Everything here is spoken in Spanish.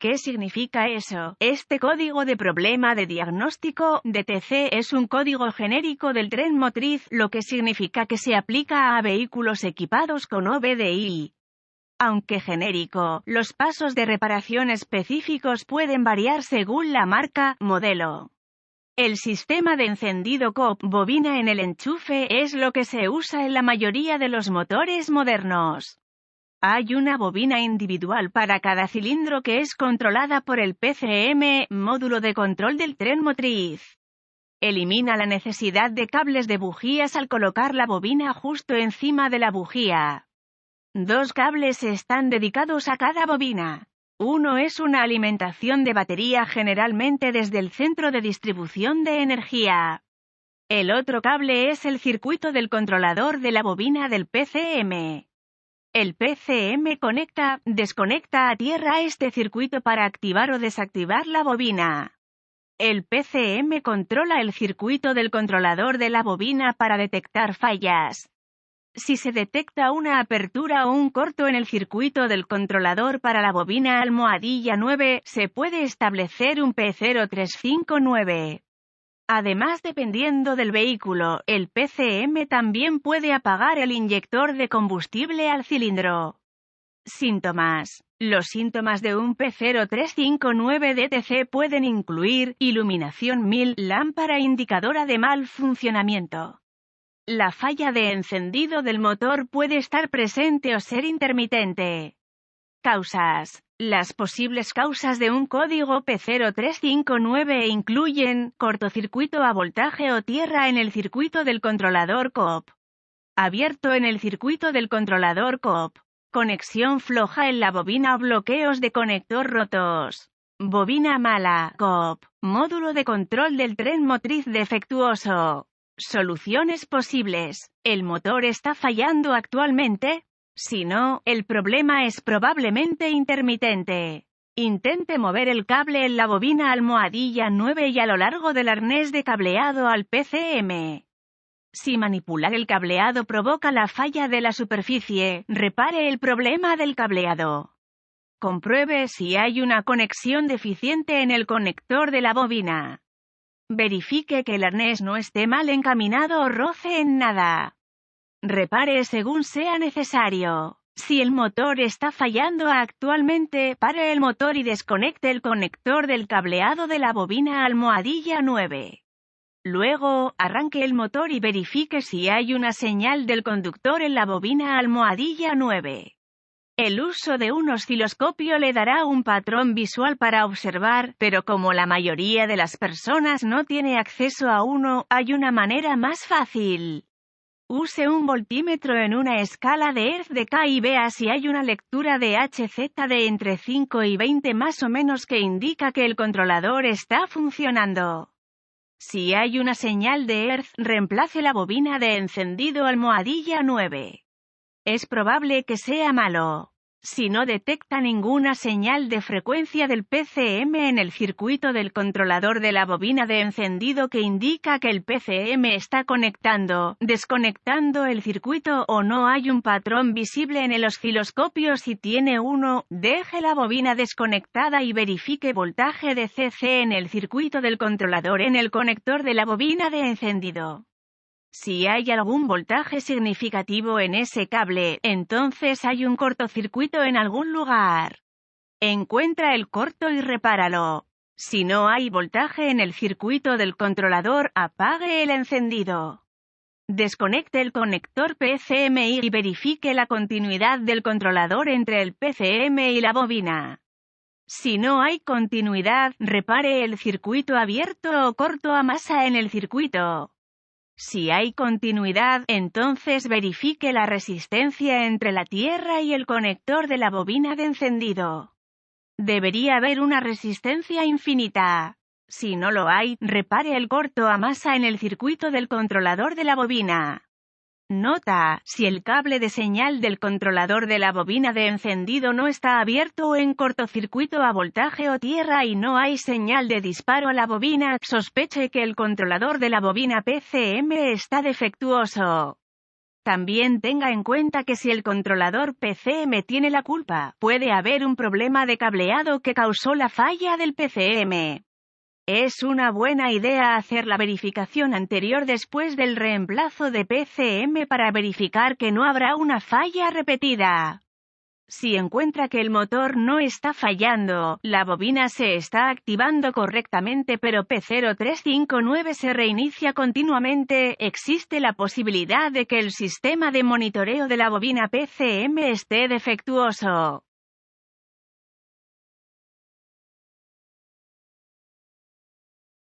¿Qué significa eso? Este código de problema de diagnóstico, DTC, es un código genérico del tren motriz, lo que significa que se aplica a vehículos equipados con OBDI. Aunque genérico, los pasos de reparación específicos pueden variar según la marca, modelo. El sistema de encendido COP, bobina en el enchufe, es lo que se usa en la mayoría de los motores modernos. Hay una bobina individual para cada cilindro que es controlada por el PCM, módulo de control del tren motriz. Elimina la necesidad de cables de bujías al colocar la bobina justo encima de la bujía. 2 cables están dedicados a cada bobina. Uno es una alimentación de batería generalmente desde el centro de distribución de energía. El otro cable es el circuito del controlador de la bobina del PCM. El PCM conecta, desconecta a tierra este circuito para activar o desactivar la bobina. El PCM controla el circuito del controlador de la bobina para detectar fallas. Si se detecta una apertura o un corto en el circuito del controlador para la bobina almohadilla 9, se puede establecer un P0359. Además, dependiendo del vehículo, el PCM también puede apagar el inyector de combustible al cilindro. Síntomas. Los síntomas de un P0359 DTC pueden incluir iluminación 1000, lámpara indicadora de mal funcionamiento. La falla de encendido del motor puede estar presente o ser intermitente. Causas. Las posibles causas de un código P0359 incluyen cortocircuito a voltaje o tierra en el circuito del controlador COP. Abierto en el circuito del controlador COP. Conexión floja en la bobina o bloqueos de conector rotos. Bobina mala, COP. Módulo de control del tren motriz defectuoso. Soluciones posibles. ¿El motor está fallando actualmente? Si no, el problema es probablemente intermitente. Intente mover el cable en la bobina almohadilla 9 y a lo largo del arnés de cableado al PCM. Si manipular el cableado provoca la falla de la superficie, repare el problema del cableado. Compruebe si hay una conexión deficiente en el conector de la bobina. Verifique que el arnés no esté mal encaminado o roce en nada. Repare según sea necesario. Si el motor está fallando actualmente, pare el motor y desconecte el conector del cableado de la bobina almohadilla 9. Luego, arranque el motor y verifique si hay una señal del conductor en la bobina almohadilla 9. El uso de un osciloscopio le dará un patrón visual para observar, pero como la mayoría de las personas no tiene acceso a uno, hay una manera más fácil. Use un voltímetro en una escala de Hertz de K y vea si hay una lectura de Hz de entre 5 y 20 más o menos que indica que el controlador está funcionando. Si hay una señal de Hertz, reemplace la bobina de encendido almohadilla 9. Es probable que sea malo. Si no detecta ninguna señal de frecuencia del PCM en el circuito del controlador de la bobina de encendido que indica que el PCM está conectando, desconectando el circuito o no hay un patrón visible en el osciloscopio si tiene uno, deje la bobina desconectada y verifique voltaje de CC en el circuito del controlador en el conector de la bobina de encendido. Si hay algún voltaje significativo en ese cable, entonces hay un cortocircuito en algún lugar. Encuentra el corto y repáralo. Si no hay voltaje en el circuito del controlador, apague el encendido. Desconecte el conector PCM y verifique la continuidad del controlador entre el PCM y la bobina. Si no hay continuidad, repare el circuito abierto o corto a masa en el circuito. Si hay continuidad, entonces verifique la resistencia entre la tierra y el conector de la bobina de encendido. Debería haber una resistencia infinita. Si no lo hay, repare el corto a masa en el circuito del controlador de la bobina. Nota: si el cable de señal del controlador de la bobina de encendido no está abierto o en cortocircuito a voltaje o tierra y no hay señal de disparo a la bobina, sospeche que el controlador de la bobina PCM está defectuoso. También tenga en cuenta que si el controlador PCM tiene la culpa, puede haber un problema de cableado que causó la falla del PCM. Es una buena idea hacer la verificación anterior después del reemplazo de PCM para verificar que no habrá una falla repetida. Si encuentra que el motor no está fallando, la bobina se está activando correctamente pero P0359 se reinicia continuamente, existe la posibilidad de que el sistema de monitoreo de la bobina PCM esté defectuoso.